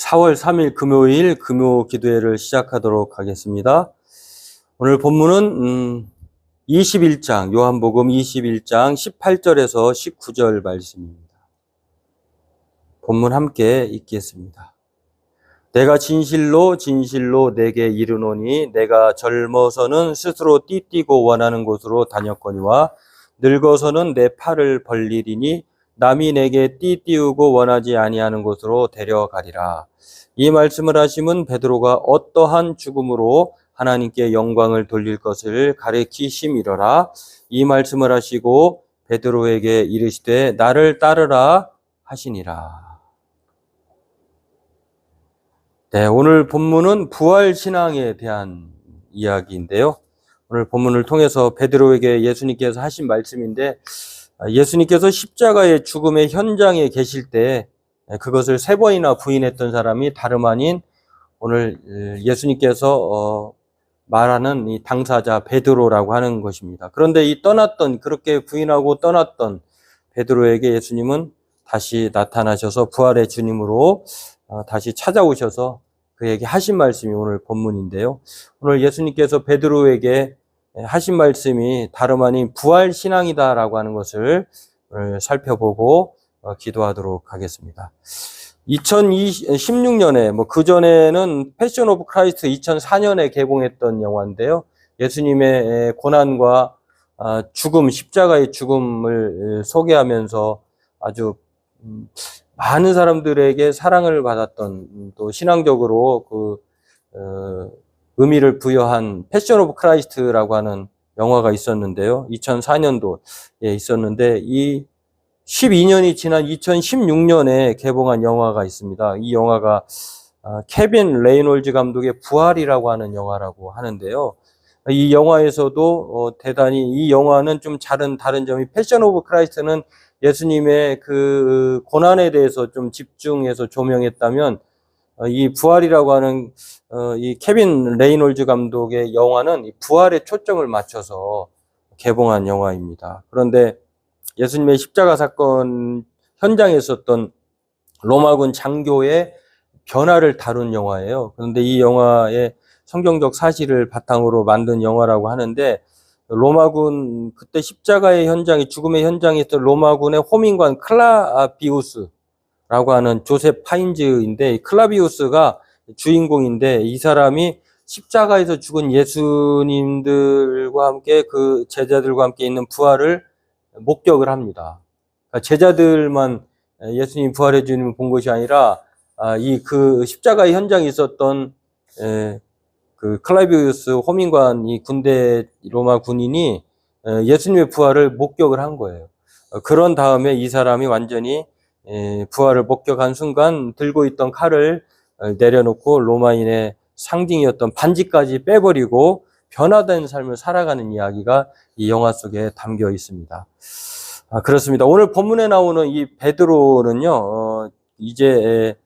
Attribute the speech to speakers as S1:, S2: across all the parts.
S1: 4월 3일 금요일 금요 기도회를 시작하도록 하겠습니다. 오늘 본문은 21장, 요한복음 21장 18절에서 19절 말씀입니다. 본문 함께 읽겠습니다. 내가 진실로 진실로 내게 이르노니 내가 젊어서는 스스로 띠뛰고 원하는 곳으로 다녔거니와 늙어서는 내 팔을 벌리리니 남이 내게 띠띠우고 원하지 아니하는 곳으로 데려가리라. 이 말씀을 하심은 베드로가 어떠한 죽음으로 하나님께 영광을 돌릴 것을 가리키심이로라. 이 말씀을 하시고 베드로에게 이르시되 나를 따르라 하시니라. 네, 오늘 본문은 부활신앙에 대한 이야기인데요. 오늘 본문을 통해서 베드로에게 예수님께서 하신 말씀인데, 예수님께서 십자가의 죽음의 현장에 계실 때 그것을 3번이나 부인했던 사람이 다름 아닌 오늘 예수님께서 말하는 이 당사자 베드로라고 하는 것입니다. 그런데 이 그렇게 부인하고 떠났던 베드로에게 예수님은 다시 나타나셔서 부활의 주님으로 다시 찾아오셔서 그에게 하신 말씀이 오늘 본문인데요. 오늘 예수님께서 베드로에게 하신 말씀이 다름 아닌 부활신앙이다라고 하는 것을 살펴보고 기도하도록 하겠습니다. 2016년에 그전에는 패션 오브 크라이스트 2004년에 개봉했던 영화인데요. 예수님의 고난과 죽음, 십자가의 죽음을 소개하면서 아주 많은 사람들에게 사랑을 받았던, 또 신앙적으로 의미를 부여한 패션 오브 크라이스트라고 하는 영화가 있었는데요. 2004년도에 있었는데 이 12년이 지난 2016년에 개봉한 영화가 있습니다. 이 영화가 케빈 레이놀즈 감독의 부활이라고 하는 영화라고 하는데요. 이 영화에서도 대단히 이 영화는 좀 다른 점이, 패션 오브 크라이스트는 예수님의 그 고난에 대해서 좀 집중해서 조명했다면 이 부활이라고 하는 이 케빈 레이놀즈 감독의 영화는 이 부활에 초점을 맞춰서 개봉한 영화입니다. 그런데 예수님의 십자가 사건 현장에 있었던 로마군 장교의 변화를 다룬 영화예요. 그런데 이 영화의 성경적 사실을 바탕으로 만든 영화라고 하는데, 로마군, 그때 십자가의 현장이, 죽음의 현장에 있던 로마군의 호민관 클라비우스라고 하는 조셉 파인즈인데, 클라비우스가 주인공인데, 이 사람이 십자가에서 죽은 예수님들과 함께, 그 제자들과 함께 있는 부활을 목격을 합니다. 그러니까 제자들만 예수님 부활해 주님을 본 것이 아니라 그 십자가의 현장에 있었던 그 클라비우스 호민관, 이 군대 로마 군인이 예수님의 부활을 목격을 한 거예요. 그런 다음에 이 사람이 완전히 부활을 목격한 순간 들고 있던 칼을 내려놓고 로마인의 상징이었던 반지까지 빼버리고 변화된 삶을 살아가는 이야기가 이 영화 속에 담겨 있습니다. 그렇습니다. 오늘 본문에 나오는 이 베드로는요, 이제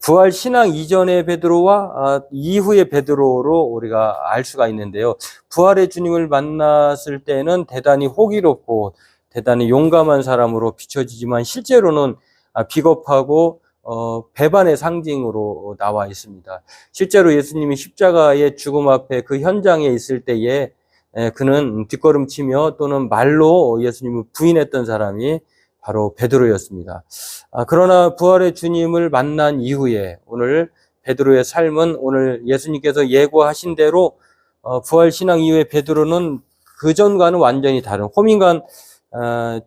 S1: 부활 신앙 이전의 베드로와 이후의 베드로로 우리가 알 수가 있는데요. 부활의 주님을 만났을 때는 대단히 호기롭고 대단히 용감한 사람으로 비춰지지만 실제로는 비겁하고 배반의 상징으로 나와 있습니다. 실제로 예수님이 십자가의 죽음 앞에 그 현장에 있을 때에 그는 뒷걸음치며 또는 말로 예수님을 부인했던 사람이 바로 베드로였습니다. 그러나 부활의 주님을 만난 이후에 오늘 베드로의 삶은, 오늘 예수님께서 예고하신 대로 부활 신앙 이후에 베드로는 그전과는 완전히 다른, 호민관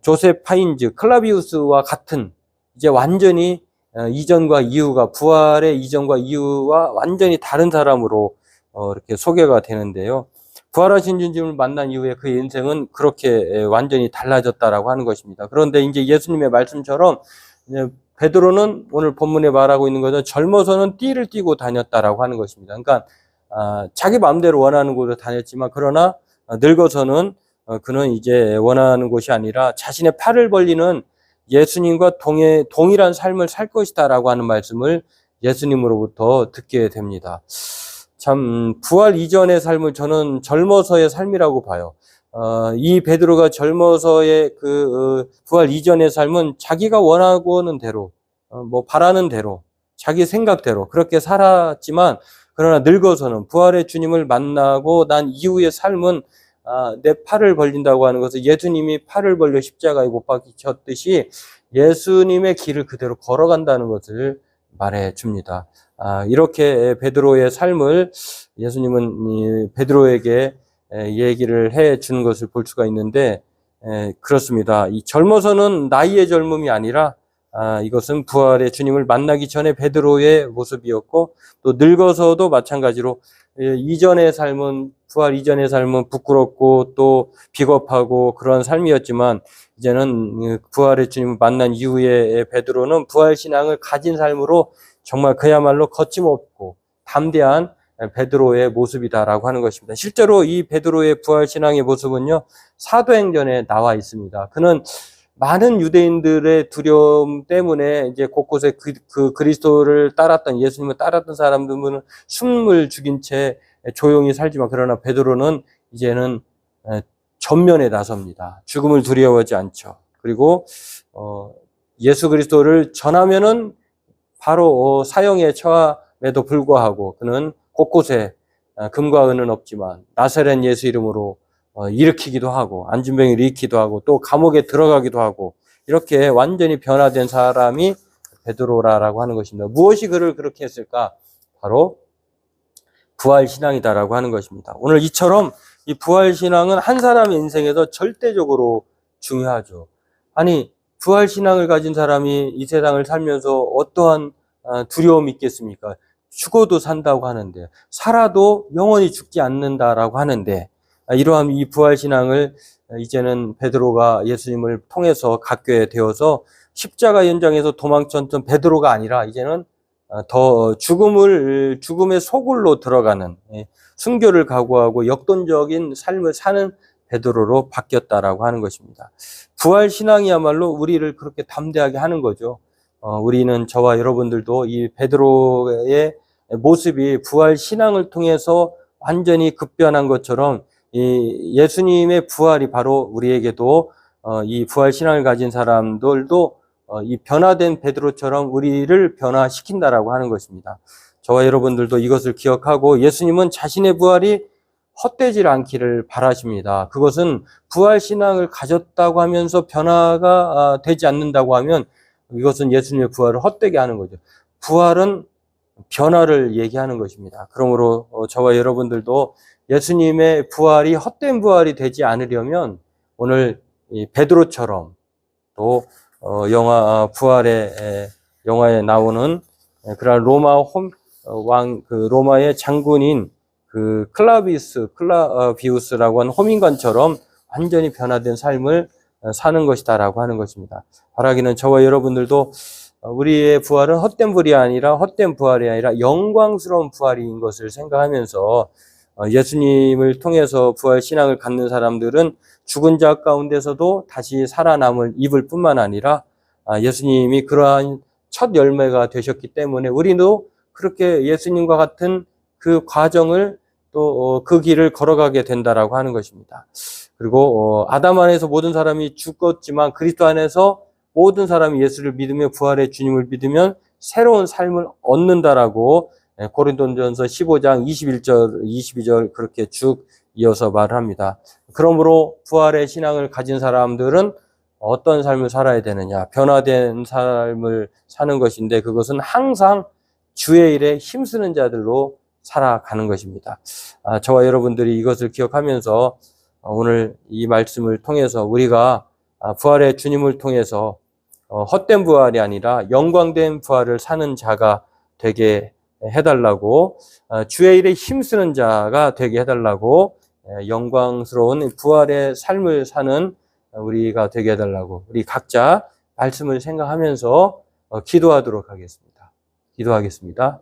S1: 조셉 파인즈, 클라비우스와 같은, 이제 완전히 이전과 이후가, 부활의 이전과 이후와 완전히 다른 사람으로 이렇게 소개가 되는데요. 부활하신 주님을 만난 이후에 그의 인생은 그렇게 완전히 달라졌다라고 하는 것입니다. 그런데 이제 예수님의 말씀처럼 베드로는 오늘 본문에 말하고 있는 것은 젊어서는 띠를 띠고 다녔다라고 하는 것입니다. 그러니까 자기 마음대로 원하는 곳으로 다녔지만, 그러나 늙어서는 그는 이제 원하는 곳이 아니라 자신의 팔을 벌리는 예수님과 동일한 삶을 살 것이다라고 하는 말씀을 예수님으로부터 듣게 됩니다. 참, 부활 이전의 삶을 저는 젊어서의 삶이라고 봐요. 이 베드로가 젊어서의 부활 이전의 삶은 자기가 원하고는 대로, 바라는 대로, 자기 생각대로 그렇게 살았지만 그러나 늙어서는 부활의 주님을 만나고 난 이후의 삶은 내 팔을 벌린다고 하는 것은 예수님이 팔을 벌려 십자가에 못 박히셨듯이 예수님의 길을 그대로 걸어간다는 것을 말해 줍니다. 이렇게 베드로의 삶을 예수님은 베드로에게 얘기를 해 주는 것을 볼 수가 있는데, 그렇습니다. 이 젊어서는 나이의 젊음이 아니라 이것은 부활의 주님을 만나기 전에 베드로의 모습이었고, 또 늙어서도 마찬가지로 이전의 삶은, 부활 이전의 삶은 부끄럽고 또 비겁하고 그런 삶이었지만, 이제는 부활의 주님을 만난 이후에 베드로는 부활 신앙을 가진 삶으로 정말 그야말로 거침없고 담대한 베드로의 모습이다라고 하는 것입니다. 실제로 이 베드로의 부활 신앙의 모습은요, 사도행전에 나와 있습니다. 그는 많은 유대인들의 두려움 때문에 이제 곳곳에 그 그리스도를 따랐던, 예수님을 따랐던 사람들은 숨을 죽인 채 조용히 살지만, 그러나 베드로는 이제는 전면에 나섭니다. 죽음을 두려워하지 않죠. 그리고 예수 그리스도를 전하면은 바로 사형에 처함에도 불구하고 그는 곳곳에 금과 은은 없지만 나사렛 예수 이름으로 일으키기도 하고 안진병을 일으키기도 하고 또 감옥에 들어가기도 하고, 이렇게 완전히 변화된 사람이 베드로라고 하는 것입니다. 무엇이 그를 그렇게 했을까? 바로 부활신앙이다라고 하는 것입니다. 오늘 이처럼 이 부활신앙은 한 사람의 인생에서 절대적으로 중요하죠. 아니, 부활신앙을 가진 사람이 이 세상을 살면서 어떠한 두려움이 있겠습니까? 죽어도 산다고 하는데, 살아도 영원히 죽지 않는다라고 하는데, 이러한 이 부활신앙을 이제는 베드로가 예수님을 통해서 갖게 되어서 십자가 현장에서 도망쳤던 베드로가 아니라 이제는 더 죽음의 소굴로 들어가는, 순교를 각오하고 역동적인 삶을 사는 베드로로 바뀌었다라고 하는 것입니다. 부활 신앙이야말로 우리를 그렇게 담대하게 하는 거죠. 우리는, 저와 여러분들도 이 베드로의 모습이 부활 신앙을 통해서 완전히 급변한 것처럼 이 예수님의 부활이 바로 우리에게도 이 부활 신앙을 가진 사람들도 이 변화된 베드로처럼 우리를 변화시킨다라고 하는 것입니다. 저와 여러분들도 이것을 기억하고 예수님은 자신의 부활이 헛되지 않기를 바라십니다. 그것은 부활 신앙을 가졌다고 하면서 변화가 되지 않는다고 하면 이것은 예수님의 부활을 헛되게 하는 거죠. 부활은 변화를 얘기하는 것입니다. 그러므로 저와 여러분들도 예수님의 부활이 헛된 부활이 되지 않으려면 오늘 이 베드로처럼, 또 영화 부활의 영화에 나오는 그런 로마의 장군인 그 클라비우스라고 하는 호민관처럼 완전히 변화된 삶을 사는 것이다라고 하는 것입니다. 바라기는 저와 여러분들도 우리의 부활은 헛된 부활이 아니라 영광스러운 부활인 것을 생각하면서 예수님을 통해서 부활 신앙을 갖는 사람들은 죽은 자 가운데서도 다시 살아남을 입을 뿐만 아니라 예수님이 그러한 첫 열매가 되셨기 때문에 우리도 그렇게 예수님과 같은 그 과정을 또 그 길을 걸어가게 된다라고 하는 것입니다. 그리고 아담 안에서 모든 사람이 죽었지만 그리스도 안에서 모든 사람이 예수를 믿으며 부활의 주님을 믿으면 새로운 삶을 얻는다라고 고린도전서 15장 21절, 22절 그렇게 쭉 이어서 말을 합니다. 그러므로 부활의 신앙을 가진 사람들은 어떤 삶을 살아야 되느냐? 변화된 삶을 사는 것인데, 그것은 항상 주의 일에 힘쓰는 자들로 살아가는 것입니다. 저와 여러분들이 이것을 기억하면서 오늘 이 말씀을 통해서 우리가 부활의 주님을 통해서 헛된 부활이 아니라 영광된 부활을 사는 자가 되게 해달라고, 주의 일에 힘쓰는 자가 되게 해달라고, 영광스러운 부활의 삶을 사는 우리가 되게 해달라고, 우리 각자 말씀을 생각하면서 기도하도록 하겠습니다. 기도하겠습니다.